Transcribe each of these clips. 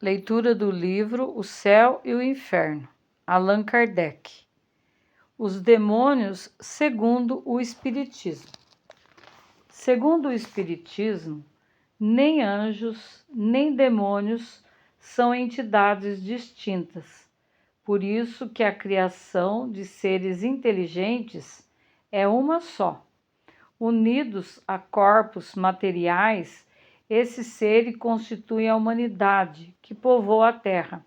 Leitura do livro O Céu e o Inferno, Allan Kardec. Os demônios segundo o Espiritismo. Segundo o Espiritismo, nem anjos, nem demônios são entidades distintas. Por isso que a criação de seres inteligentes é uma só. Unidos a corpos materiais, esse ser constitui a humanidade que povoa a Terra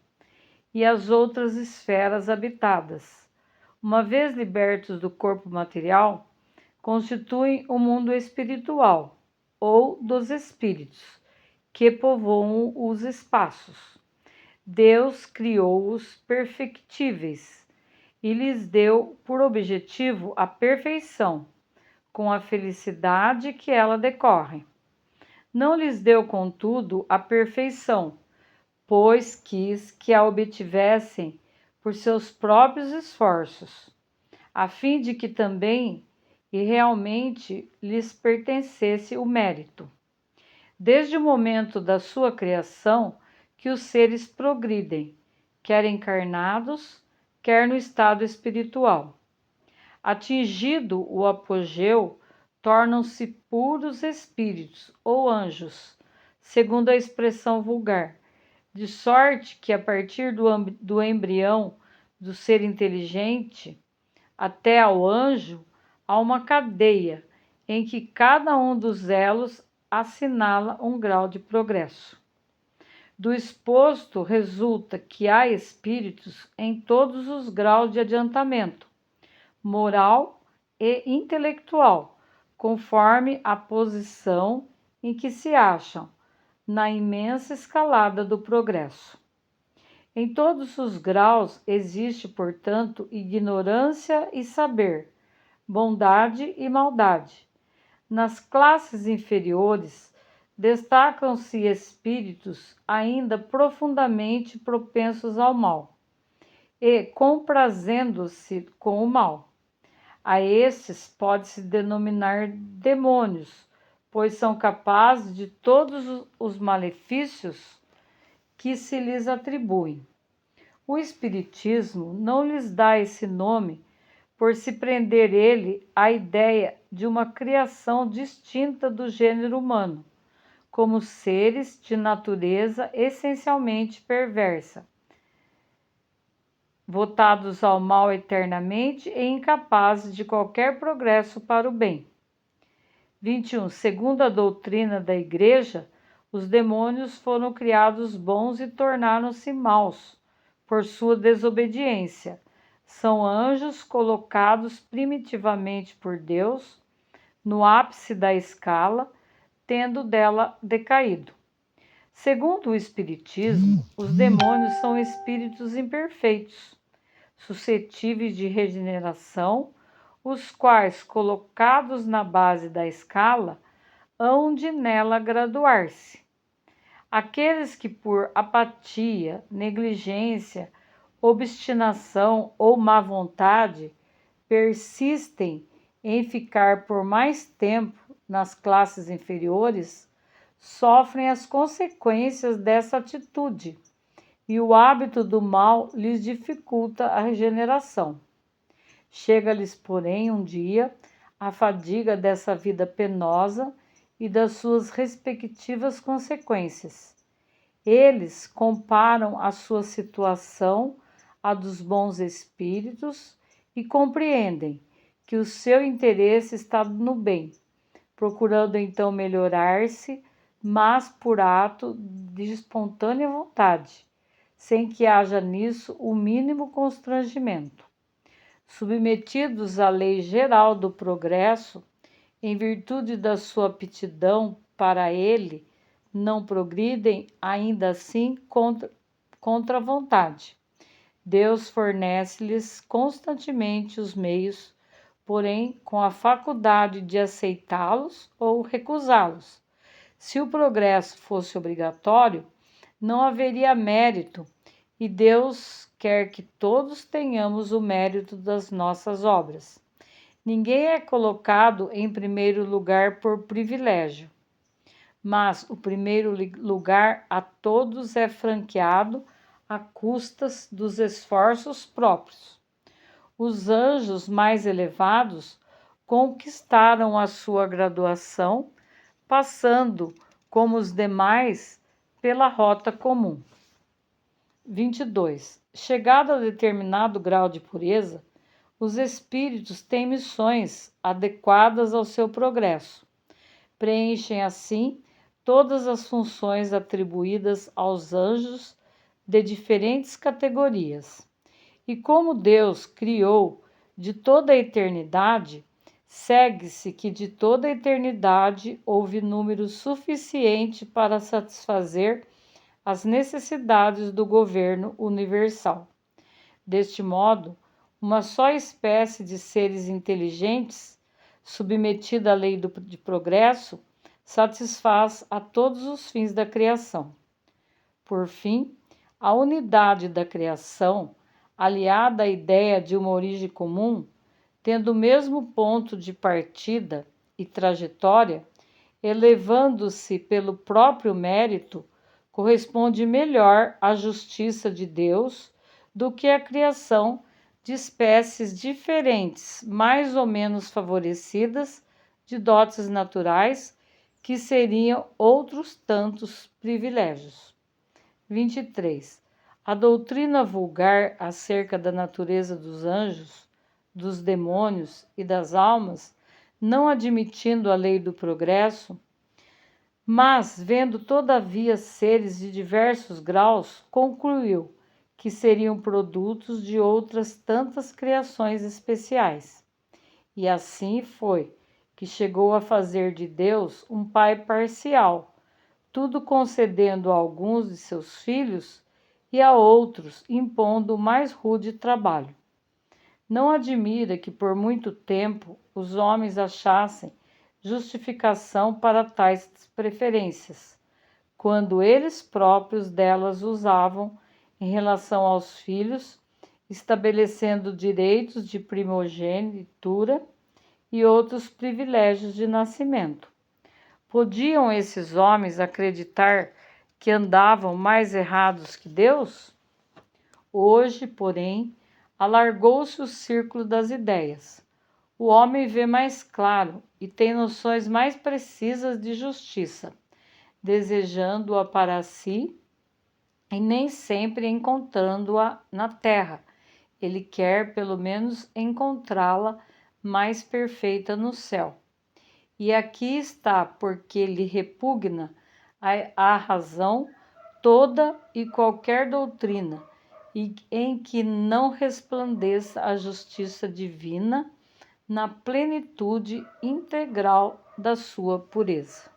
e as outras esferas habitadas. Uma vez libertos do corpo material, constituem o mundo espiritual, ou dos espíritos, que povoam os espaços. Deus criou-os perfectíveis e lhes deu por objetivo a perfeição, com a felicidade que ela decorre. Não lhes deu, contudo, a perfeição, pois quis que a obtivessem por seus próprios esforços, a fim de que também e realmente lhes pertencesse o mérito. Desde o momento da sua criação que os seres progridem, quer encarnados, quer no estado espiritual. Atingido o apogeu, tornam-se puros espíritos ou anjos, segundo a expressão vulgar, de sorte que a partir do embrião do ser inteligente até ao anjo há uma cadeia em que cada um dos elos assinala um grau de progresso. Do exposto resulta que há espíritos em todos os graus de adiantamento, moral e intelectual, conforme a posição em que se acham na imensa escalada do progresso. Em todos os graus existe, portanto, ignorância e saber, bondade e maldade. Nas classes inferiores, destacam-se espíritos ainda profundamente propensos ao mal e comprazendo-se com o mal. A estes pode-se denominar demônios, pois são capazes de todos os malefícios que se lhes atribuem. O Espiritismo não lhes dá esse nome por se prender ele à ideia de uma criação distinta do gênero humano, como seres de natureza essencialmente perversa, votados ao mal eternamente e incapazes de qualquer progresso para o bem. 21. Segundo a doutrina da Igreja, os demônios foram criados bons e tornaram-se maus por sua desobediência. São anjos colocados primitivamente por Deus no ápice da escala, tendo dela decaído. Segundo o Espiritismo, os demônios são espíritos imperfeitos, suscetíveis de regeneração, os quais, colocados na base da escala, hão de nela graduar-se. Aqueles que por apatia, negligência, obstinação ou má vontade persistem em ficar por mais tempo nas classes inferiores, sofrem as consequências dessa atitude, e o hábito do mal lhes dificulta a regeneração. Chega-lhes, porém, um dia a fadiga dessa vida penosa e das suas respectivas consequências. Eles comparam a sua situação à dos bons espíritos e compreendem que o seu interesse está no bem, procurando então melhorar-se, mas por ato de espontânea vontade, sem que haja nisso o mínimo constrangimento. Submetidos à lei geral do progresso, em virtude da sua aptidão para ele, não progridem ainda assim contra a vontade. Deus fornece-lhes constantemente os meios, porém com a faculdade de aceitá-los ou recusá-los. Se o progresso fosse obrigatório, não haveria mérito, e Deus quer que todos tenhamos o mérito das nossas obras. Ninguém é colocado em primeiro lugar por privilégio. mas o primeiro lugar a todos é franqueado a custas dos esforços próprios. Os anjos mais elevados conquistaram a sua graduação, passando, como os demais, pela rota comum. 22. Chegado a determinado grau de pureza, os espíritos têm missões adequadas ao seu progresso. Preenchem, assim, todas as funções atribuídas aos anjos de diferentes categorias. E como Deus criou de toda a eternidade, segue-se que de toda a eternidade houve número suficiente para satisfazer as necessidades do governo universal. Deste modo, uma só espécie de seres inteligentes, submetida à lei de progresso, satisfaz a todos os fins da criação. Por fim, a unidade da criação, aliada à ideia de uma origem comum, tendo o mesmo ponto de partida e trajetória, elevando-se pelo próprio mérito, corresponde melhor à justiça de Deus do que a criação de espécies diferentes, mais ou menos favorecidas de dotes naturais, que seriam outros tantos privilégios. 23. A doutrina vulgar acerca da natureza dos anjos, dos demônios e das almas, não admitindo a lei do progresso, mas vendo todavia seres de diversos graus, concluiu que seriam produtos de outras tantas criações especiais. E assim foi que chegou a fazer de Deus um pai parcial, tudo concedendo a alguns de seus filhos e a outros impondo o mais rude trabalho. Não admira que por muito tempo os homens achassem justificação para tais preferências, quando eles próprios delas usavam em relação aos filhos, estabelecendo direitos de primogenitura e outros privilégios de nascimento. Podiam esses homens acreditar que andavam mais errados que Deus? Hoje, porém, alargou-se o círculo das ideias. O homem vê mais claro e tem noções mais precisas de justiça, desejando-a para si e nem sempre encontrando-a na terra. Ele quer, pelo menos, encontrá-la mais perfeita no céu. E aqui está porque lhe repugna a razão toda e qualquer doutrina em que não resplandeça a justiça divina na plenitude integral da sua pureza.